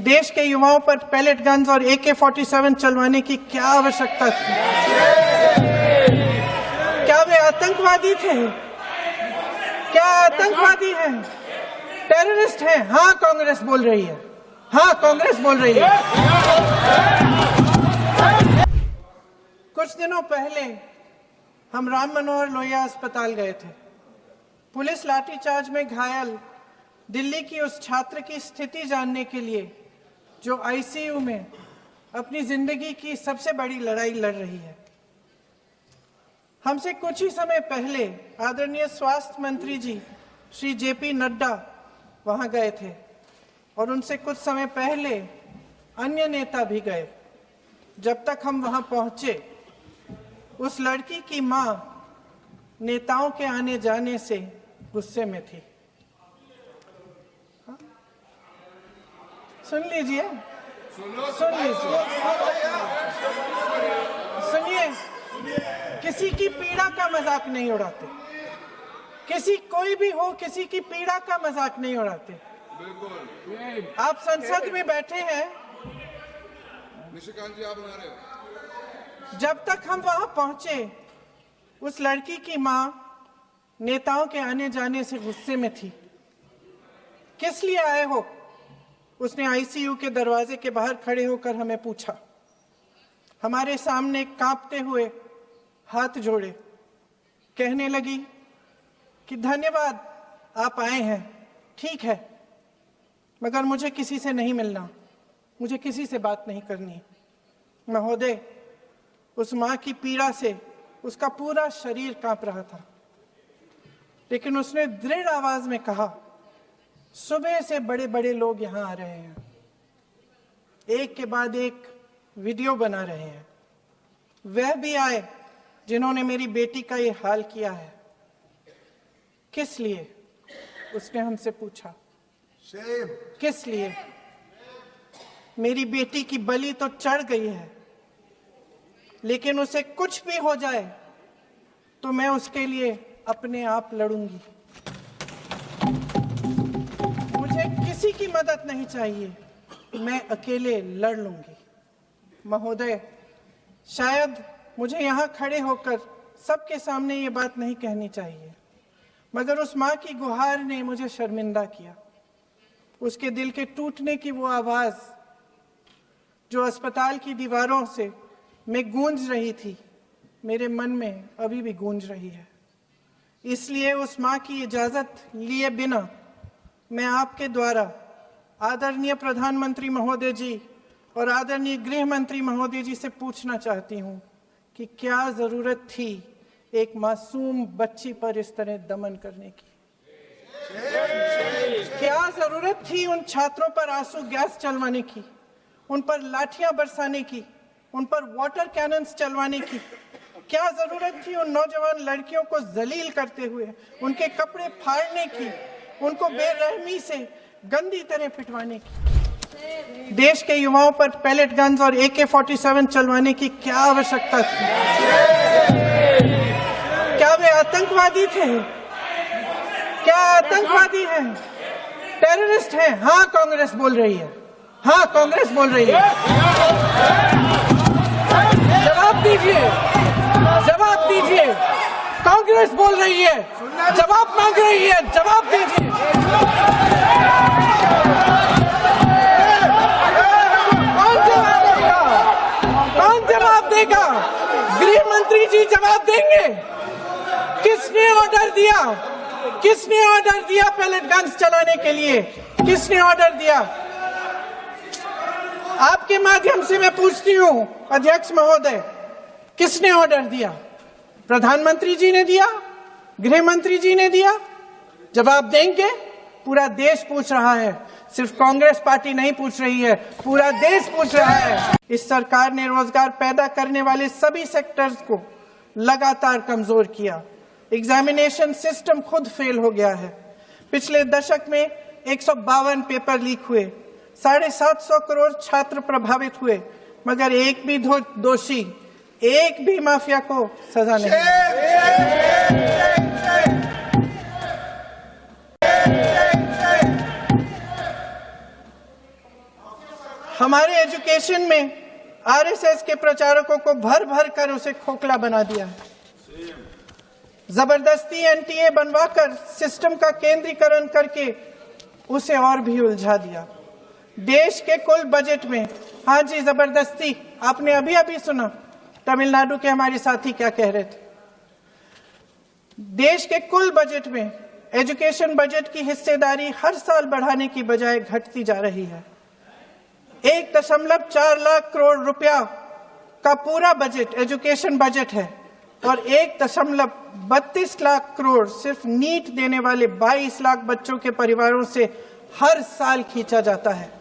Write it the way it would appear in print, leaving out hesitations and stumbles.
देश के युवाओं पर पैलेट गन्स और AK-47 चलवाने की क्या आवश्यकता थी? क्या वे आतंकवादी थे? क्या आतंकवादी हैं? टेररिस्ट हैं? हाँ, कांग्रेस बोल रही है। हाँ, कांग्रेस बोल रही है। कुछ दिनों पहले हम राम मनोहर लोहिया अस्पताल गए थे। पुलिस लाठीचार्ज में घायल दिल्ली की उस छात्र की स्थिति जानने के लिए जो ICU में अपनी जिंदगी की सबसे बड़ी लड़ाई लड़ रही है। हमसे कुछ ही समय पहले आदरणीय स्वास्थ्य मंत्री जी श्री JP नड्डा वहां गए थे और उनसे कुछ समय पहले अन्य नेता भी गए। जब तक हम वहां पहुंचे, उस लड़की की मां नेताओं के आने जाने से गुस्से में थी। सुन लीजिए, सुनिए, किसी की पीड़ा का मजाक नहीं उड़ाते। कोई भी हो, किसी की पीड़ा का मजाक नहीं उड़ाते। आप संसद में बैठे हैं, निशिकांत जी आप बना रहे हो। जब तक हम वहां पहुंचे, उस लड़की की मां नेताओं के आने जाने से गुस्से में थी। किस लिए आए हो? उसने ICU के दरवाजे के बाहर खड़े होकर हमें पूछा। हमारे सामने कांपते हुए हाथ जोड़े कहने लगी कि धन्यवाद, आप आए हैं, ठीक है, मगर मुझे किसी से नहीं मिलना, मुझे किसी से बात नहीं करनी। महोदय, उस मां की पीड़ा से उसका पूरा शरीर कांप रहा था, लेकिन उसने दृढ़ आवाज में कहा, सुबह से बड़े बड़े लोग यहां आ रहे हैं, एक के बाद एक वीडियो बना रहे हैं। वह भी आए जिन्होंने मेरी बेटी का ये हाल किया है। किस लिए? उसने हमसे पूछा। किस लिए? मेरी बेटी की बलि तो चढ़ गई है, लेकिन उसे कुछ भी हो जाए तो मैं उसके लिए अपने आप लड़ूंगी। मुझे किसी की मदद नहीं चाहिए, मैं अकेले लड़ लूंगी। महोदय, शायद मुझे यहाँ खड़े होकर सबके सामने ये बात नहीं कहनी चाहिए, मगर उस माँ की गुहार ने मुझे शर्मिंदा किया। उसके दिल के टूटने की वो आवाज जो अस्पताल की दीवारों से में गूंज रही थी, मेरे मन में अभी भी गूंज रही है। इसलिए उस माँ की इजाजत लिए बिना मैं आपके द्वारा आदरणीय प्रधानमंत्री महोदय जी और आदरणीय गृह मंत्री महोदय जी से पूछना चाहती हूँ कि क्या जरूरत थी एक मासूम बच्ची पर इस तरह दमन करने की? क्या जरूरत थी उन छात्रों पर आंसू गैस चलवाने की, उन पर लाठियां बरसाने की, उन पर वाटर कैनन्स चलवाने की? क्या जरूरत थी उन नौजवान लड़कियों को जलील करते हुए उनके कपड़े फाड़ने की, उनको बेरहमी से गंदी तरह पिटवाने की? देश के युवाओं पर पैलेट गन्स और AK-47 चलवाने की क्या आवश्यकता थी? क्या वे आतंकवादी थे? क्या आतंकवादी हैं? टेररिस्ट हैं? हाँ, कांग्रेस बोल रही है। हाँ, कांग्रेस बोल रही है। जवाब दीजिए, जवाब दीजिए। कांग्रेस बोल रही है, जवाब मांग रही है, जवाब दीजिए। कौन जवाब देगा? गृह मंत्री जी जवाब देंगे। किसने ऑर्डर दिया? किसने ऑर्डर दिया पैलेट गन्स चलाने के लिए? किसने ऑर्डर दिया? आपके माध्यम से मैं पूछती हूँ अध्यक्ष महोदय, किसने ऑर्डर दिया? प्रधानमंत्री जी ने दिया? गृह मंत्री जी ने दिया? जवाब देंगे? पूरा देश पूछ रहा है, सिर्फ कांग्रेस पार्टी नहीं पूछ रही है, पूरा देश पूछ रहा है। इस सरकार ने रोजगार पैदा करने वाले सभी सेक्टर्स को लगातार कमजोर किया। एग्जामिनेशन सिस्टम खुद फेल हो गया है। पिछले दशक में 152 पेपर लीक हुए, 750 करोड़ छात्र प्रभावित हुए, मगर एक भी दोषी, एक भी माफिया को सजा नहीं। हमारे एजुकेशन में आरएसएस के प्रचारकों को भर भर कर उसे खोखला बना दिया है। जबरदस्ती एनटीए बनवाकर सिस्टम का केंद्रीकरण करके उसे और भी उलझा दिया। देश के कुल बजट में, हाँ जी जबरदस्ती, आपने अभी अभी सुना तमिलनाडु के हमारे साथी क्या कह रहे थे। देश के कुल बजट में एजुकेशन बजट की हिस्सेदारी हर साल बढ़ाने की बजाय घटती जा रही है। 1.4 लाख करोड़ रुपया का पूरा बजट एजुकेशन बजट है और 1.32 लाख करोड़ सिर्फ नीट देने वाले 22 लाख बच्चों के परिवारों से हर साल खींचा जाता है।